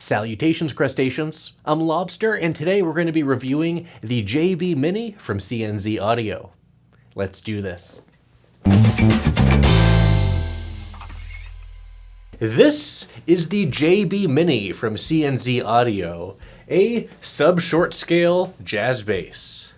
Salutations, crustaceans. I'm Lobster, and today we're going to be reviewing the JB Mini from CNZ Audio. Let's do this. This is the JB Mini from CNZ Audio, a sub-short scale jazz bass.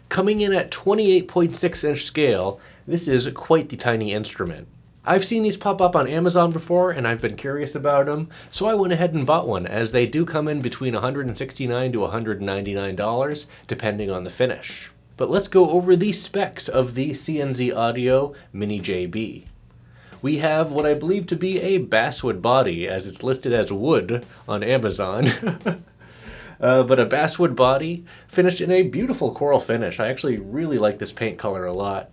Coming in at 28.6 inch scale, this is quite the tiny instrument. I've seen these pop up on Amazon before, and I've been curious about them, so I went ahead and bought one, as they do come in between $169 to $199, depending on the finish. But let's go over the specs of the CNZ Audio Mini JB. We have what I believe to be a basswood body, as it's listed as wood on Amazon. But a basswood body, finished in a beautiful coral finish. I actually really like this paint color a lot.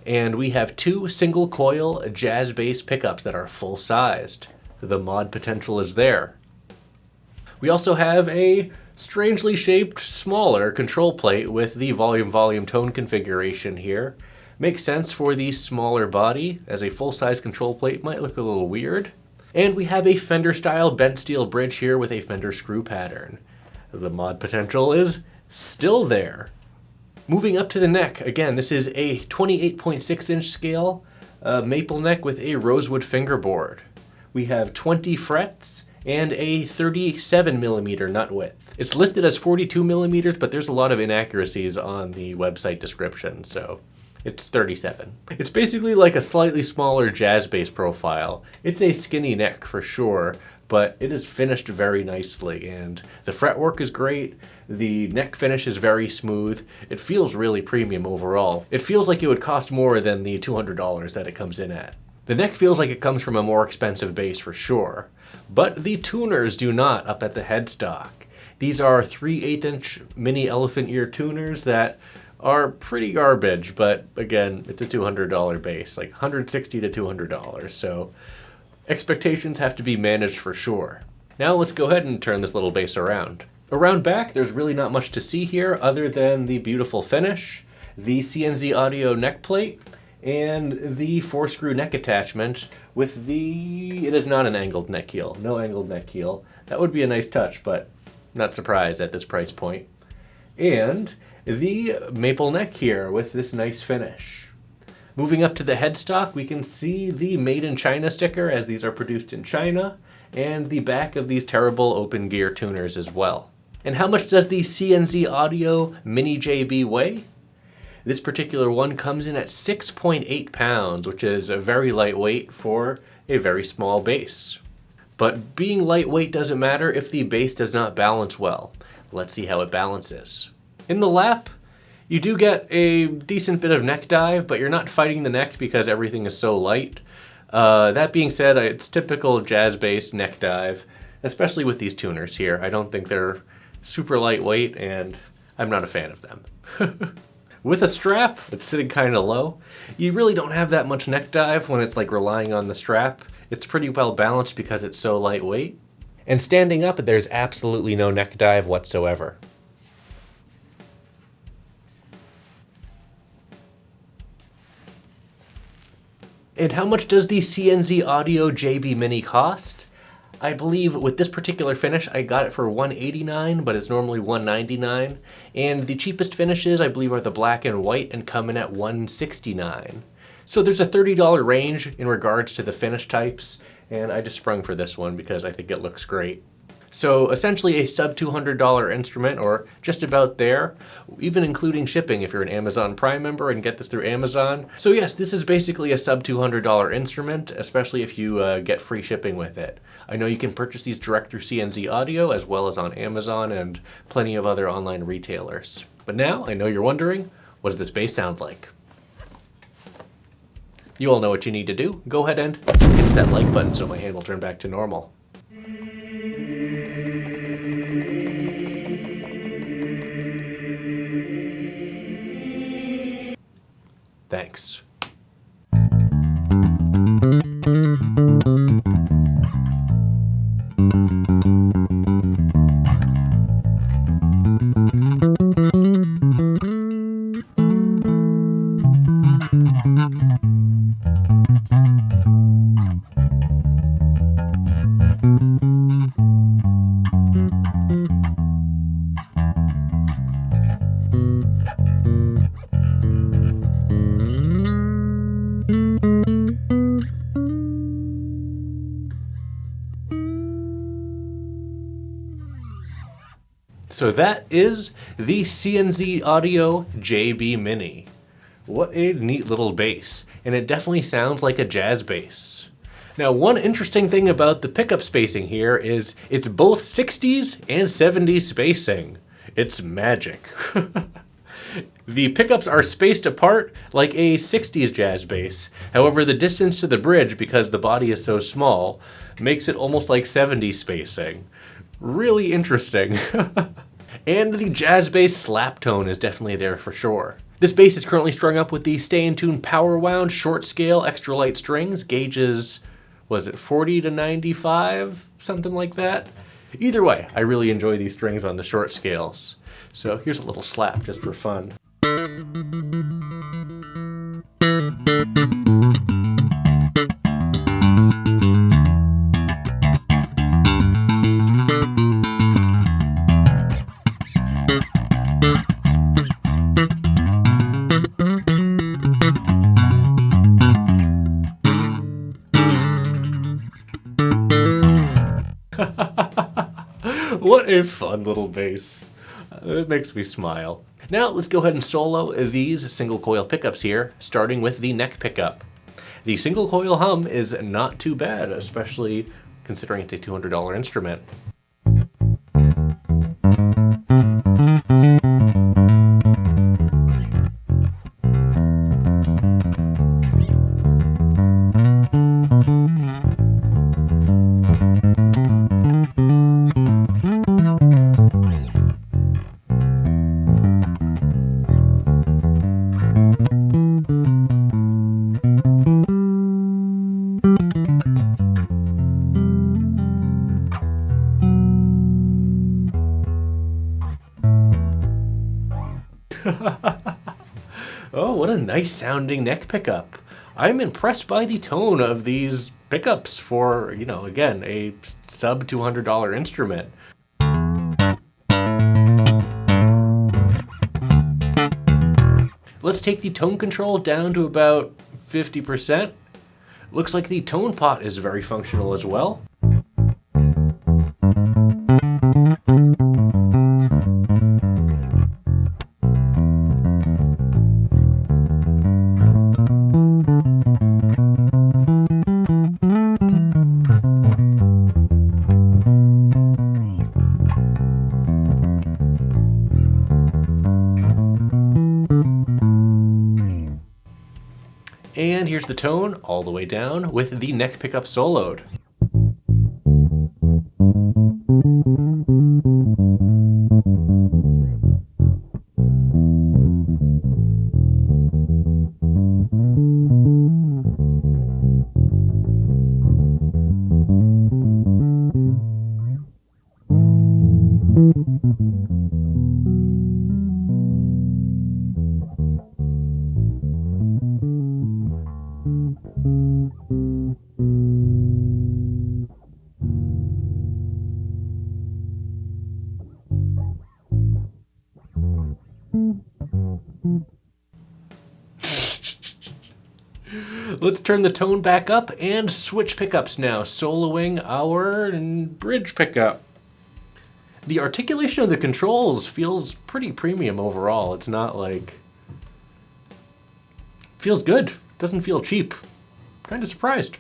And we have two single coil jazz bass pickups that are full sized. The mod potential is there. We also have a strangely shaped, smaller control plate with the volume tone configuration here. Makes sense for the smaller body, as a full-size control plate might look a little weird. And we have a Fender style bent steel bridge here with a Fender screw pattern. The mod potential is still there. Moving up to the neck, again, this is a 28.6 inch scale maple neck with a rosewood fingerboard. We have 20 frets and a 37 millimeter nut width. It's listed as 42 millimeters, but there's a lot of inaccuracies on the website description, so it's 37. It's basically like a slightly smaller jazz bass profile. It's a skinny neck for sure, but it is finished very nicely, and the fretwork is great. The neck finish is very smooth. It feels really premium overall. It feels like it would cost more than the $200 that it comes in at. The neck feels like it comes from a more expensive bass for sure, but the tuners do not up at the headstock. These are 3/8 inch mini elephant ear tuners that are pretty garbage, but again, it's a $200 bass, like $160 to $200, so expectations have to be managed for sure. Now let's go ahead and turn this little bass around. Around back, there's really not much to see here other than the beautiful finish, the CNZ Audio neck plate, and the 4-screw neck attachment with it is not an angled neck heel, no angled neck heel. That would be a nice touch, but not surprised at this price point. And the maple neck here with this nice finish. Moving up to the headstock, we can see the Made in China sticker, as these are produced in China, and the back of these terrible open gear tuners as well. And how much does the CNZ Audio Mini JB weigh? This particular one comes in at 6.8 pounds, which is a very lightweight for a very small bass. But being lightweight doesn't matter if the bass does not balance well. Let's see how it balances. In the lap, you do get a decent bit of neck dive, but you're not fighting the neck because everything is so light. That being said, it's typical jazz bass neck dive, especially with these tuners here. I don't think they're super lightweight, and I'm not a fan of them. With a strap that's sitting kind of low, you really don't have that much neck dive when it's like relying on the strap. It's pretty well balanced because it's so lightweight. And standing up, there's absolutely no neck dive whatsoever. And how much does the CNZ Audio JB Mini cost? I believe with this particular finish, I got it for $189, but it's normally $199. And the cheapest finishes, I believe, are the black and white and come in at $169. So there's a $30 range in regards to the finish types, and I just sprung for this one because I think it looks great. So essentially a sub $200 instrument, or just about there, even including shipping if you're an Amazon Prime member and get this through Amazon. So yes, this is basically a sub $200 instrument, especially if you get free shipping with it. I know you can purchase these direct through CNZ Audio as well as on Amazon and plenty of other online retailers. But now I know you're wondering, what does this bass sound like? You all know what you need to do. Go ahead and hit that like button so my hand will turn back to normal. Thanks. So that is the CNZ Audio JB Mini. What a neat little bass, and it definitely sounds like a jazz bass. Now, one interesting thing about the pickup spacing here is it's both 60s and 70s spacing. It's magic. The pickups are spaced apart like a 60s jazz bass. However, the distance to the bridge, because the body is so small, makes it almost like 70s spacing. Really interesting. And the jazz bass slap tone is definitely there for sure. This bass is currently strung up with the Stay in Tune power wound short scale extra light strings, gauges, was it 40 to 95, something like that? Either way, I really enjoy these strings on the short scales. So here's a little slap just for fun. What a fun little bass. It makes me smile. Now let's go ahead and solo these single coil pickups here, starting with the neck pickup. The single coil hum is not too bad, especially considering it's a $200 instrument. Oh, what a nice sounding neck pickup. I'm impressed by the tone of these pickups for, again, a sub $200 instrument. Let's take the tone control down to about 50%. Looks like the tone pot is very functional as well. And here's the tone all the way down with the neck pickup soloed. Let's turn the tone back up and switch pickups now, soloing our bridge pickup. The articulation of the controls feels pretty premium overall. It's not like... feels good. Doesn't feel cheap. Kind of surprised.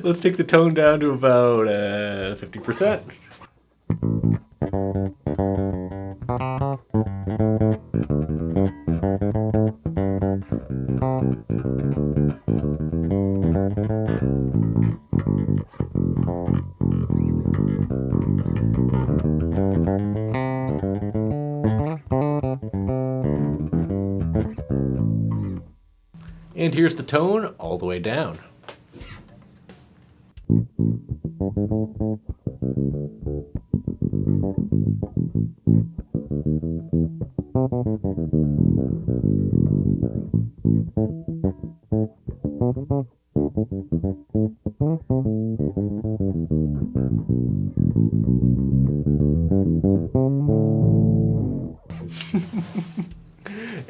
Let's take the tone down to about 50%. And here's the tone all the way down.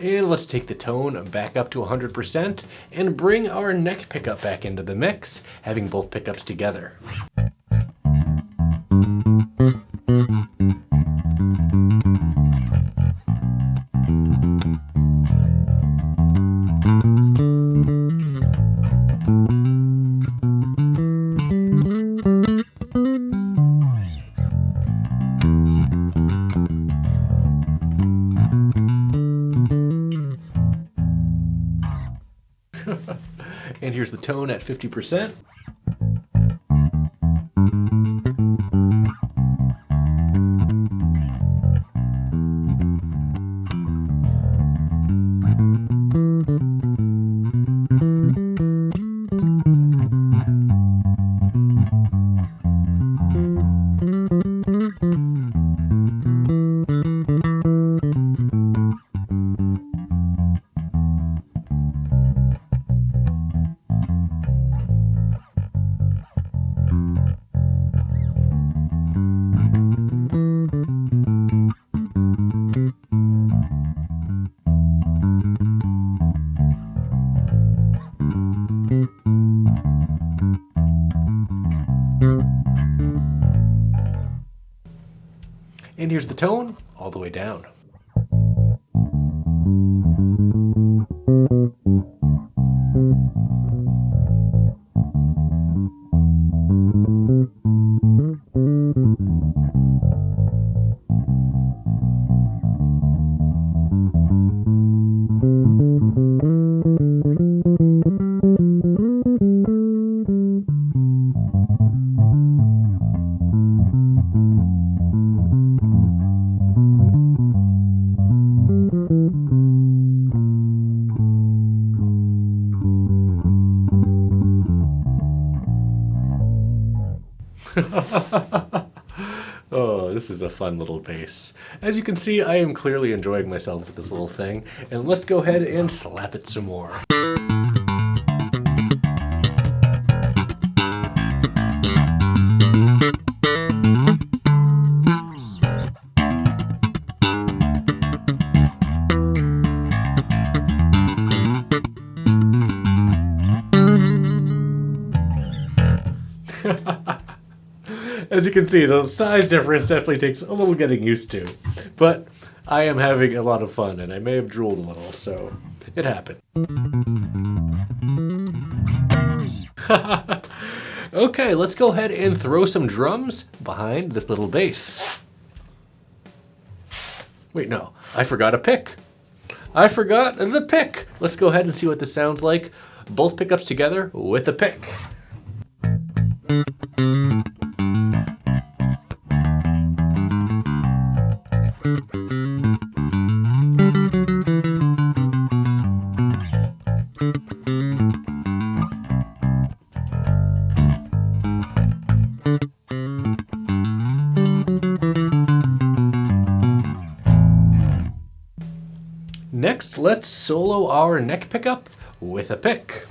And let's take the tone back up to 100% and bring our neck pickup back into the mix, having both pickups together. And here's the tone at 50%. And here's the tone all the way down. Oh, this is a fun little bass. As you can see, I am clearly enjoying myself with this little thing, and let's go ahead and slap it some more. As you can see, the size difference definitely takes a little getting used to, but I am having a lot of fun, and I may have drooled a little, so it happened. Okay, let's go ahead and throw some drums behind this little bass. Wait, no, I forgot a pick. I forgot the pick. Let's go ahead and see what this sounds like. Both pickups together with a pick. Next, let's solo our neck pickup with a pick.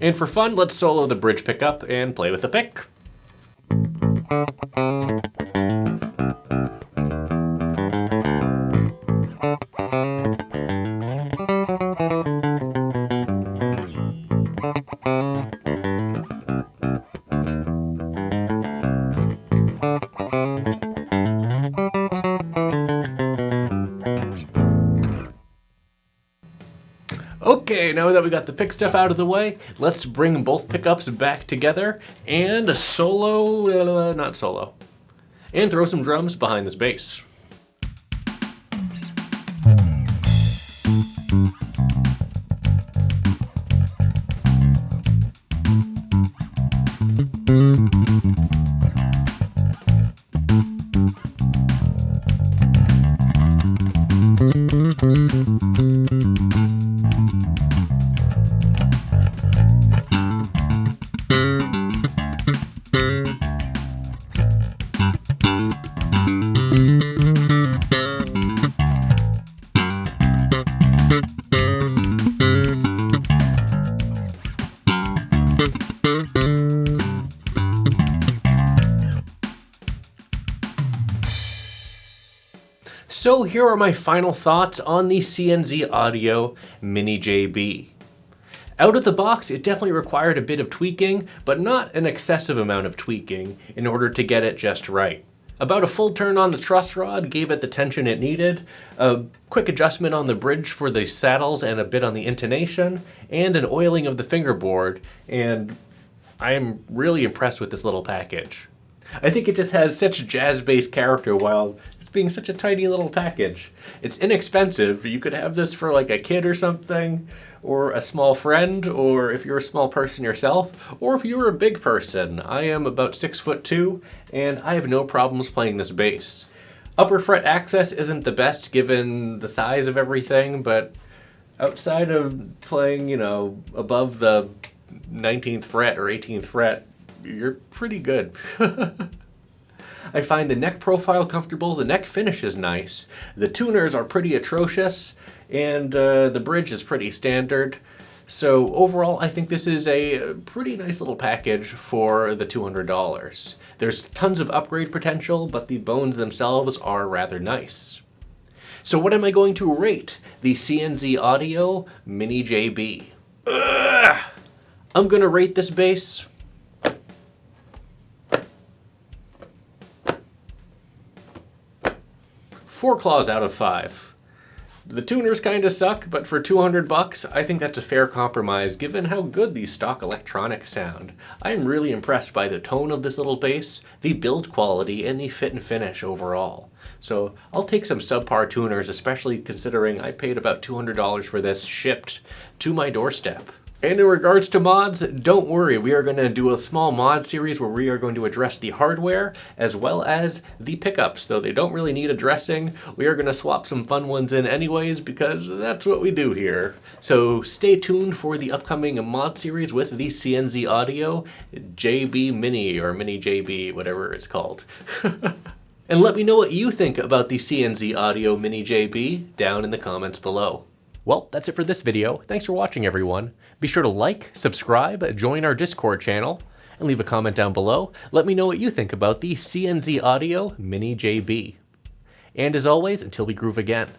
And for fun, let's solo the bridge pickup and play with the pick. Okay, now that we got the pick stuff out of the way, let's bring both pickups back together and solo, not solo, and throw some drums behind this bass. So here are my final thoughts on the CNZ Audio Mini JB. Out of the box, it definitely required a bit of tweaking, but not an excessive amount of tweaking in order to get it just right. About a full turn on the truss rod gave it the tension it needed, a quick adjustment on the bridge for the saddles and a bit on the intonation, and an oiling of the fingerboard, and I am really impressed with this little package. I think it just has such jazz bass character while it's being such a tiny little package. It's inexpensive. You could have this for like a kid or something, or a small friend, or if you're a small person yourself, or if you're a big person. I am about 6'2", and I have no problems playing this bass. Upper fret access isn't the best given the size of everything, but outside of playing, above the 19th fret or 18th fret, you're pretty good. I find the neck profile comfortable, the neck finish is nice, the tuners are pretty atrocious, and the bridge is pretty standard. So overall, I think this is a pretty nice little package for the $200. There's tons of upgrade potential, but the bones themselves are rather nice. So what am I going to rate the CNZ Audio Mini JB? I'm going to rate this bass 4 claws out of 5. The tuners kind of suck, but for $200, I think that's a fair compromise given how good these stock electronics sound. I am really impressed by the tone of this little bass, the build quality, and the fit and finish overall. So I'll take some subpar tuners, especially considering I paid about $200 for this shipped to my doorstep. And in regards to mods, don't worry, we are going to do a small mod series where we are going to address the hardware as well as the pickups. Though they don't really need addressing, we are going to swap some fun ones in anyways because that's what we do here. So stay tuned for the upcoming mod series with the CNZ Audio JB Mini or Mini JB, whatever it's called. And let me know what you think about the CNZ Audio Mini JB down in the comments below. Well, that's it for this video. Thanks for watching, everyone. Be sure to like, subscribe, join our Discord channel, and leave a comment down below. Let me know what you think about the CNZ Audio Mini JB. And as always, until we groove again,